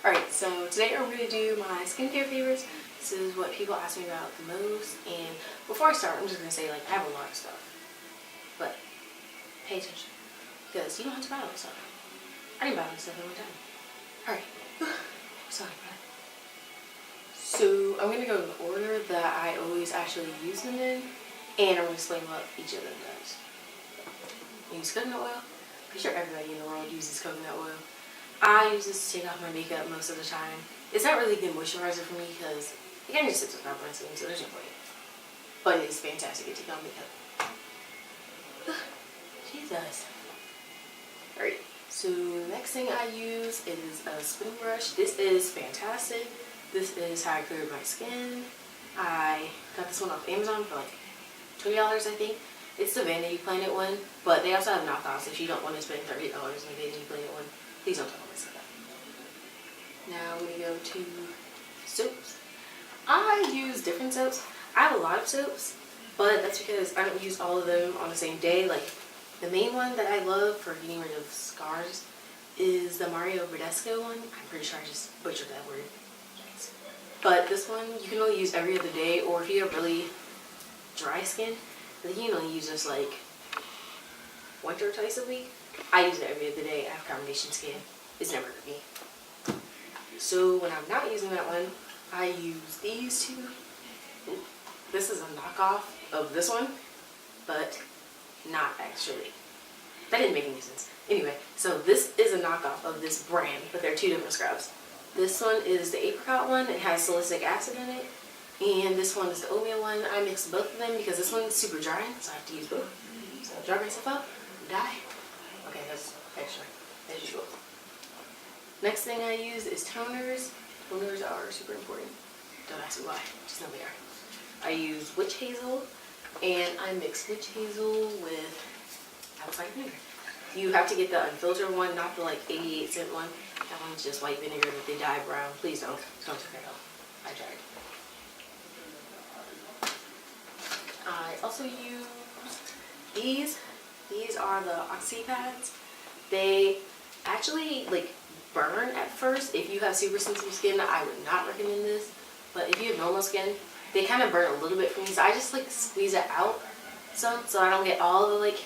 Alright, so today I'm going to do my skincare favorites. This is what people ask me about the most. And before I start, I'm just going to say, like, I have a lot of stuff. But pay attention. Because you don't have to buy all this stuff. I didn't buy all this stuff at one time. Alright. Sorry, bud. So I'm going to go in the order that I always actually use them in. And I'm going to explain what each of them does. I use coconut oil. Pretty sure everybody in the world uses coconut oil. I use this to take off my makeup most of the time. It's not really a good moisturizer for me because it kind of just sits without my skin, so there's no point. But it is fantastic to take off makeup. Jesus. Alright, so the next thing I use is a spin brush. This is fantastic. This is how I cleared my skin. I got this one off Amazon for like $20, I think. It's the Vanity Planet one, but they also have knockoffs if you don't want to spend $30 on the Vanity Planet one. Please don't tell me myself that. Now we go to soaps. I use different soaps. I have a lot of soaps, but that's because I don't use all of them on the same day. Like, the main one that I love for getting rid of scars is the Mario Badescu one. I'm pretty sure I just butchered that word. But this one you can only use every other day, or if you have really dry skin, then you can only use this like once or twice a week. I use it every other day. I have combination skin. It's never hurt me. So when I'm not using that one, I use these two. Ooh, this is a knockoff of this one, but not actually. That didn't make any sense. Anyway, so this is a knockoff of this brand, but they're two different scrubs. This one is the apricot one. It has salicylic acid in it. And this one is the oatmeal one. I mixed both of them because this one is super dry, so I have to use both. So I'll dry myself up and die. Okay, that's extra, as usual. Next thing I use is toners. Toners are super important. Don't ask me why, just know they are. I use witch hazel, and I mix witch hazel with apple cider vinegar. You have to get the unfiltered one, not the like 88-cent one. That one's just white vinegar that they dye brown. Please don't take that out. I tried. I also use these. These are the Oxy pads. They actually like burn at first. If you have super sensitive skin, I would not recommend this. But if you have normal skin, they kind of burn a little bit for me. So I just like squeeze it out some so I don't get all the like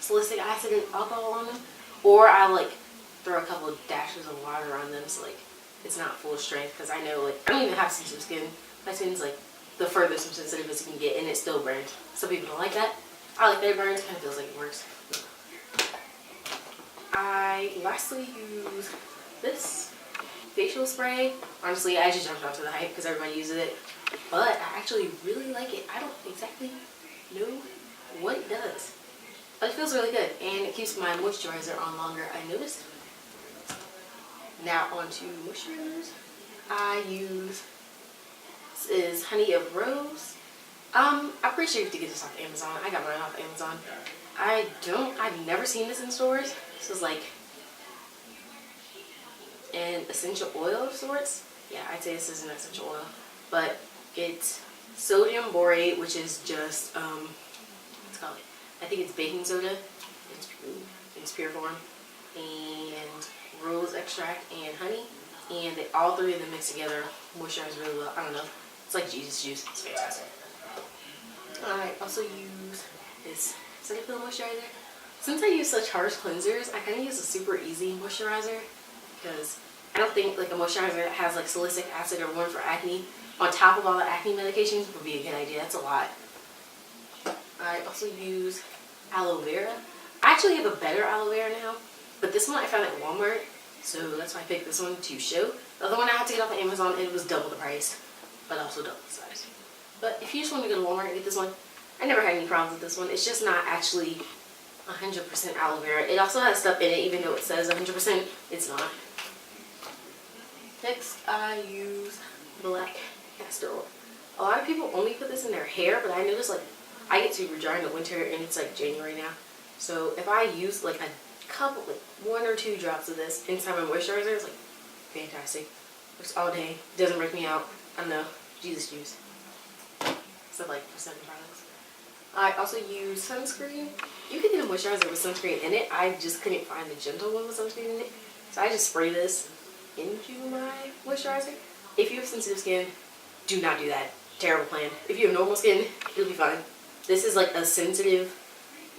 salicylic acid and alcohol on them. Or I'll like throw a couple of dashes of water on them so like it's not full strength, because I know like I don't even have sensitive skin. My skin's like the furthest from sensitive as you can get, and it still burns. Some people don't like that. I like that it burns. Kind of feels like it works. I lastly use this facial spray. Honestly, I just jumped onto the hype because everybody uses it, but I actually really like it. I don't exactly know what it does, but it feels really good, and it keeps my moisturizer on longer, I noticed. Now onto moisturizers. I use, this is Honey of Rose. I'm pretty sure you have to get this off Amazon. I got mine off Amazon. I've never seen this in stores. This is like an essential oil of sorts. Yeah, I'd say this is an essential oil. But it's sodium borate, which is just, what's it called? I think it's baking soda in its pure form. And rose extract and honey. And all three of them mixed together moisturize really well. I don't know. It's like Jesus juice. It's fantastic. I also use this Cetaphil moisturizer. Since I use such harsh cleansers, I kind of use a super easy moisturizer because I don't think like a moisturizer that has like salicylic acid or one for acne on top of all the acne medications would be a good idea. That's a lot. I also use aloe vera. I actually have a better aloe vera now, but this one I found at Walmart, so that's why I picked this one to show. The other one I had to get off of Amazon, and it was double the price, but also double the size. But if you just want to go to Walmart and get this one, I never had any problems with this one. It's just not actually 100% aloe vera. It also has stuff in it, even though it says 100%, it's not. Next, I use black castor oil. A lot of people only put this in their hair, but I notice like I get super dry in the winter, and it's like January now. So if I use like a couple, like 1 or 2 drops of this inside my moisturizer, it's like fantastic. Works all day, doesn't break me out. I don't know, Jesus juice. Stuff like percent products. I also use sunscreen. You can get a moisturizer with sunscreen in it. I just couldn't find the gentle one with sunscreen in it. So I just spray this into my moisturizer. If you have sensitive skin, do not do that. Terrible plan. If you have normal skin, it'll be fine. This is like a sensitive,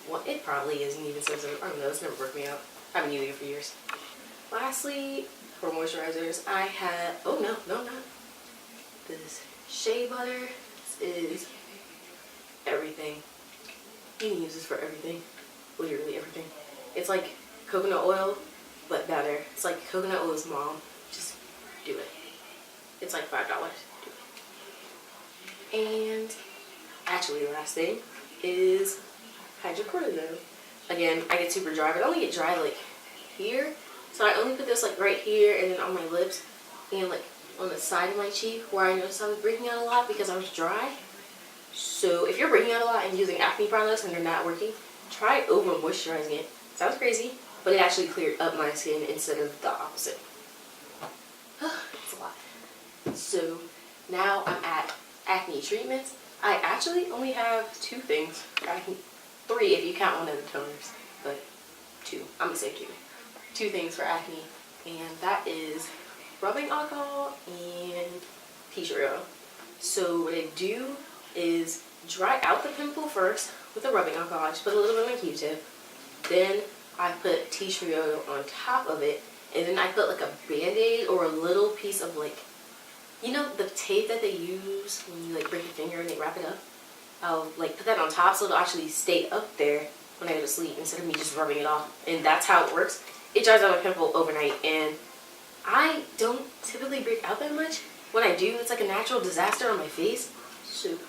well, it probably isn't even sensitive. I don't know, it's never worked me out. I haven't used it for years. Lastly, for moisturizers, I have, oh no, not this shea butter. This is everything. You can use this for everything. Literally everything. It's like coconut oil, but better. It's like coconut oil's mom. Just do it. It's like $5. Do it. And actually, the last thing is hydrocortisone. Again, I get super dry, but I only get dry like here. So I only put this like right here and then on my lips and like on the side of my cheek where I noticed I was breaking out a lot because I was dry. So if you're breaking out a lot and using acne products and they're not working, try over moisturizing it. Sounds crazy, but it actually cleared up my skin instead of the opposite. It's a lot. So now I'm at acne treatments. I actually only have 2 things. Acne, 3 if you count one of the toners, but 2. I'm gonna say 2. 2 things for acne, and that is rubbing alcohol and tea tree oil. So what I do is dry out the pimple first with the rubbing alcohol. I just put a little bit on my Q-tip. Then I put tea tree oil on top of it, and then I put like a band-aid or a little piece of like, you know, the tape that they use when you like break your finger and they wrap it up. I'll like put that on top so it'll actually stay up there when I go to sleep instead of me just rubbing it off. And that's how it works. It dries out my pimple overnight, and I don't typically break out that much. When I do, it's like a natural disaster on my face. So,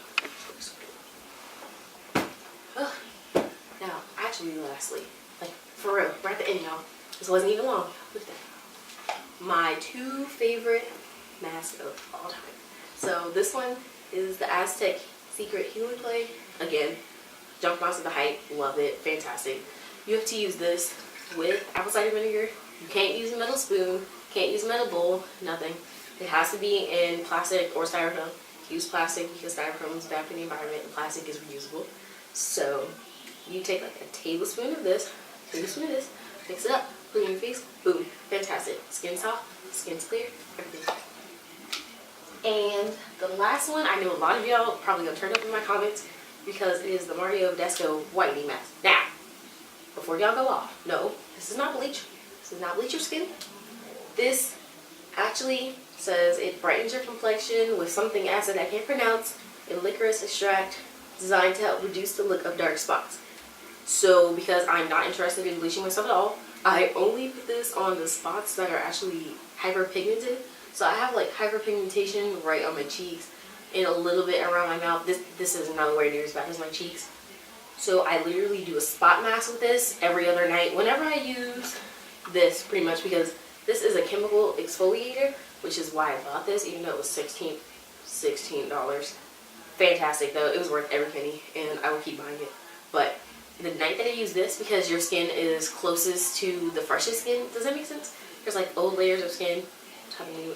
now, actually, lastly, like for real, we're at the end, y'all. This wasn't even long. Look at that. My 2 favorite masks of all time. So this one is the Aztec Secret Healing Clay. Again, Junk Monster the Hype, love it, fantastic. You have to use this with apple cider vinegar. You can't use a metal spoon, can't use a metal bowl, nothing. It has to be in plastic or styrofoam. Use plastic because styrofoam is bad for the environment and plastic is reusable. So you take like a tablespoon of this, mix it up, put it in your face, boom, fantastic. Skin soft, skin's clear, everything. And the last one, I know a lot of y'all probably gonna turn up in my comments because it is the Mario Desco Whitening Mask. Now, before y'all go off, no, this is not bleach. This does not bleach your skin. This actually says it brightens your complexion with something acid I can't pronounce and licorice extract designed to help reduce the look of dark spots. So because I'm not interested in bleaching myself at all, I only put this on the spots that are actually hyperpigmented. So I have like hyperpigmentation right on my cheeks and a little bit around my mouth. This is nowhere near as bad as my cheeks. So I literally do a spot mask with this every other night whenever I use this, pretty much, because this is a chemical exfoliator, which is why I bought this, even though it was $16. Fantastic though, it was worth every penny, and I will keep buying it. But the night that I use this, because your skin is closest to the freshest skin, does that make sense? There's like old layers of skin,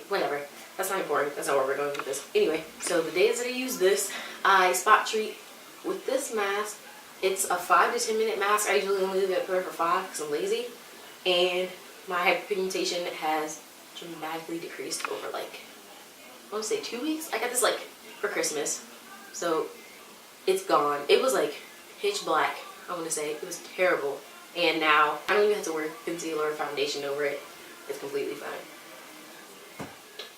whatever. That's not important. That's not where we're going with this. Anyway, so the days that I use this, I spot treat with this mask. It's a 5 to 10 minute mask. I usually only leave it for 5 because I'm lazy. And my hyperpigmentation has dramatically decreased over like, I want to say 2 weeks. I got this like for Christmas. So it's gone. It was like pitch black, I want to say. It was terrible. And now I don't even have to wear concealer or foundation over it. It's completely fine.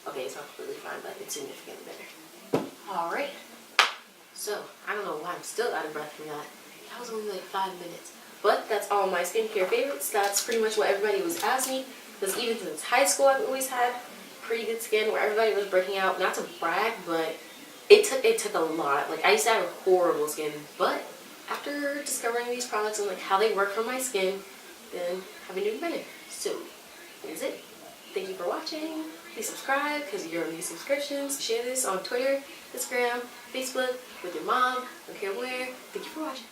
Okay, it's not completely fine, but it's significantly better. Alright. So, I don't know why I'm still out of breath from that. That was only like 5 minutes. But that's all my skincare favorites. That's pretty much what everybody was asking me. Because even since high school, I've always had pretty good skin where everybody was breaking out. Not to brag, but it took a lot. Like, I used to have horrible skin. But after discovering these products and like how they work for my skin, then I've been doing better. So, that's it. Thank you for watching. Please subscribe because you're on these subscriptions. Share this on Twitter, Instagram, Facebook, with your mom. Don't care where. Thank you for watching.